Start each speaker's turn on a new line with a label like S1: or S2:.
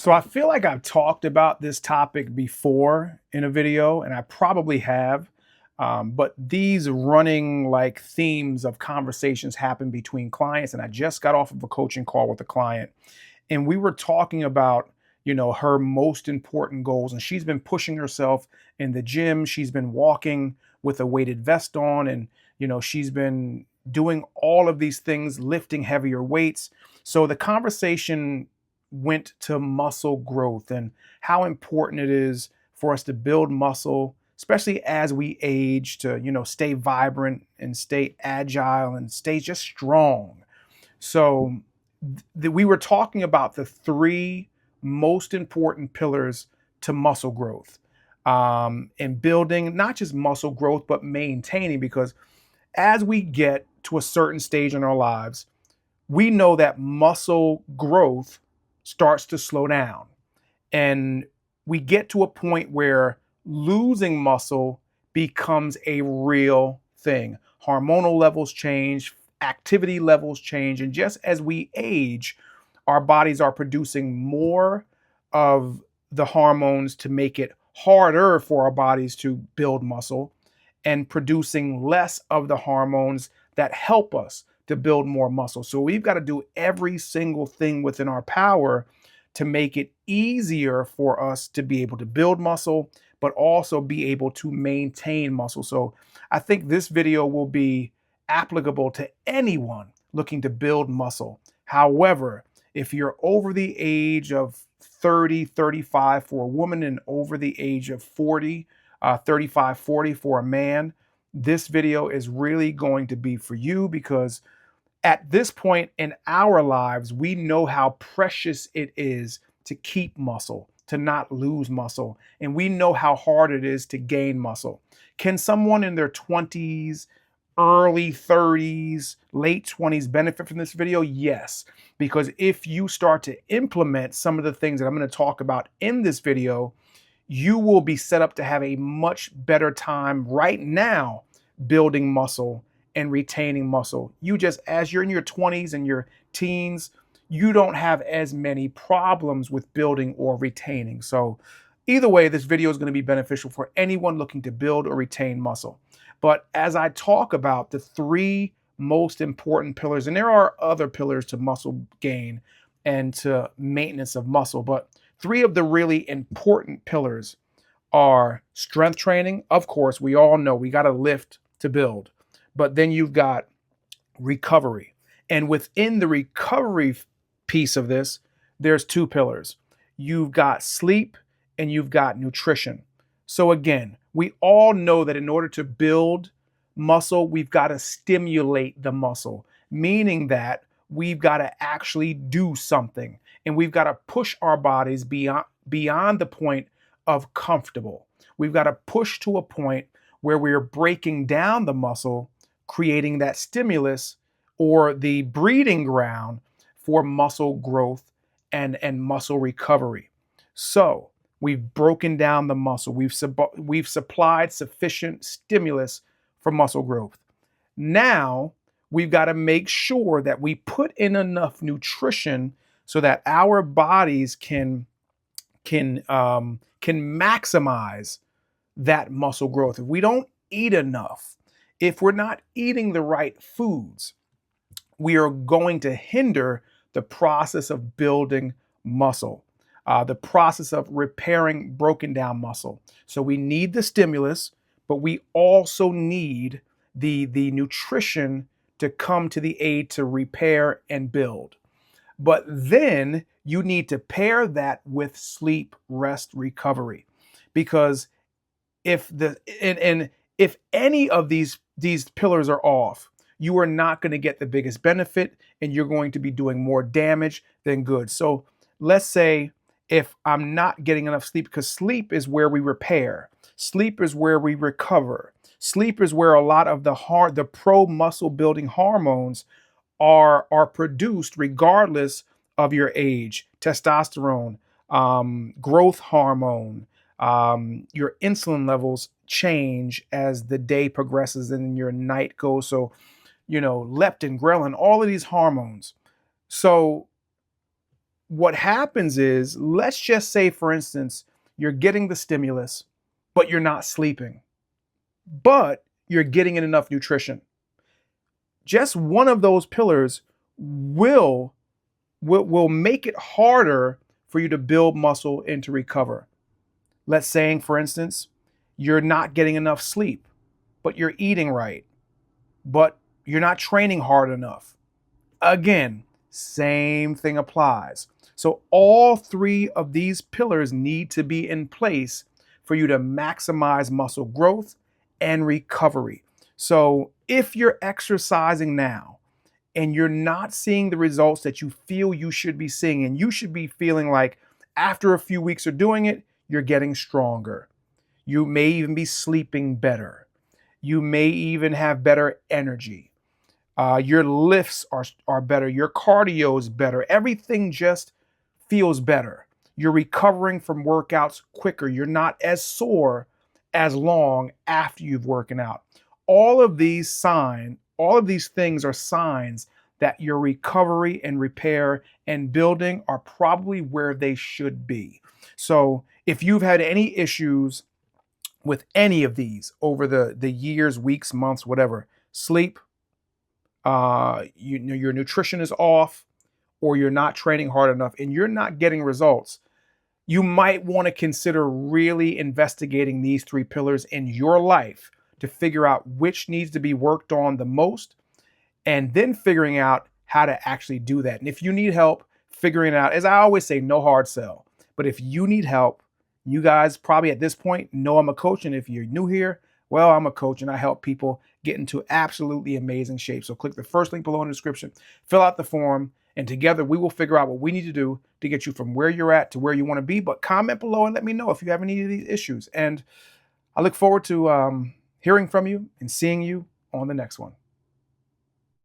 S1: So I feel like I've talked about this topic before in a video, and I probably have. But these running like themes of conversations happen between clients. And I just got off of a coaching call with a client, and we were talking about, her most important goals. And she's been pushing herself in the gym. She's been walking with a weighted vest on, and, she's been doing all of these things, lifting heavier weights. So the conversation went to muscle growth and how important it is for us to build muscle, especially as we age, to stay vibrant and stay agile and stay just strong. So we were talking about the three most important pillars to muscle growth, and building not just muscle growth but maintaining, because as we get to a certain stage in our lives, we know that muscle growth starts to slow down. And we get to a point where losing muscle becomes a real thing. Hormonal levels change, activity levels change. And just as we age, our bodies are producing more of the hormones to make it harder for our bodies to build muscle, and producing less of the hormones that help us to build more muscle. So we've got to do every single thing within our power to make it easier for us to be able to build muscle, but also be able to maintain muscle. So I think this video will be applicable to anyone looking to build muscle. However, if you're over the age of 30, 35 for a woman, and over the age of 40, 35, 40 for a man, this video is really going to be for you, because at this point in our lives, we know how precious it is to keep muscle, to not lose muscle. And we know how hard it is to gain muscle. Can someone in their 20s, early 30s, late 20s benefit from this video? Yes, because if you start to implement some of the things that I'm going to talk about in this video, you will be set up to have a much better time right now building muscle and retaining muscle. You just, as you're in your 20s and your teens, you don't have as many problems with building or retaining. So either way, this video is going to be beneficial for anyone looking to build or retain muscle. But as I talk about the three most important pillars, and there are other pillars to muscle gain and to maintenance of muscle, but three of the really important pillars are strength training. Of course, we all know we got to lift to build, but then you've got recovery. And within the recovery piece of this, there's two pillars. You've got sleep and you've got nutrition. So again, we all know that in order to build muscle, we've got to stimulate the muscle, meaning that we've got to actually do something, and we've got to push our bodies beyond the point of comfortable. We've got to push to a point where we're breaking down the muscle, creating that stimulus or the breeding ground for muscle growth and muscle recovery. So we've broken down the muscle. We've supplied sufficient stimulus for muscle growth. Now we've got to make sure that we put in enough nutrition so that our bodies can maximize that muscle growth. If we don't eat enough, if we're not eating the right foods, we are going to hinder the process of building muscle, the process of repairing broken down muscle. So we need the stimulus, but we also need the nutrition to come to the aid to repair and build. But then you need to pair that with sleep, rest, recovery, because if if any of these pillars are off, you are not going to get the biggest benefit, and you're going to be doing more damage than good. So let's say if I'm not getting enough sleep, because sleep is where we repair, sleep is where we recover, sleep is where a lot of the pro muscle building hormones are produced regardless of your age. Testosterone, growth hormone, your insulin levels change as the day progresses and your night goes. So, leptin, ghrelin, all of these hormones. So what happens is, let's just say, for instance, you're getting the stimulus, but you're not sleeping, but you're getting in enough nutrition. Just one of those pillars will make it harder for you to build muscle and to recover. Let's say, for instance, you're not getting enough sleep, but you're eating right, but you're not training hard enough. Again, same thing applies. So all three of these pillars need to be in place for you to maximize muscle growth and recovery. So if you're exercising now and you're not seeing the results that you feel you should be seeing, and you should be feeling like after a few weeks of doing it, you're getting stronger. You may even be sleeping better. You may even have better energy. Your lifts are better. Your cardio is better. Everything just feels better. You're recovering from workouts quicker. You're not as sore as long after you've working out. All of these things are signs that your recovery and repair and building are probably where they should be. So if you've had any issues with any of these over the years, weeks, months, whatever, sleep, your nutrition is off, or you're not training hard enough and you're not getting results, you might want to consider really investigating these three pillars in your life to figure out which needs to be worked on the most, and then figuring out how to actually do that. And if you need help figuring it out, as I always say, no hard sell. But if you need help, you guys probably at this point know I'm a coach. And if you're new here, well, I'm a coach and I help people get into absolutely amazing shape. So click the first link below in the description, fill out the form, and together we will figure out what we need to do to get you from where you're at to where you want to be. But comment below and let me know if you have any of these issues. And I look forward to hearing from you and seeing you on the next one.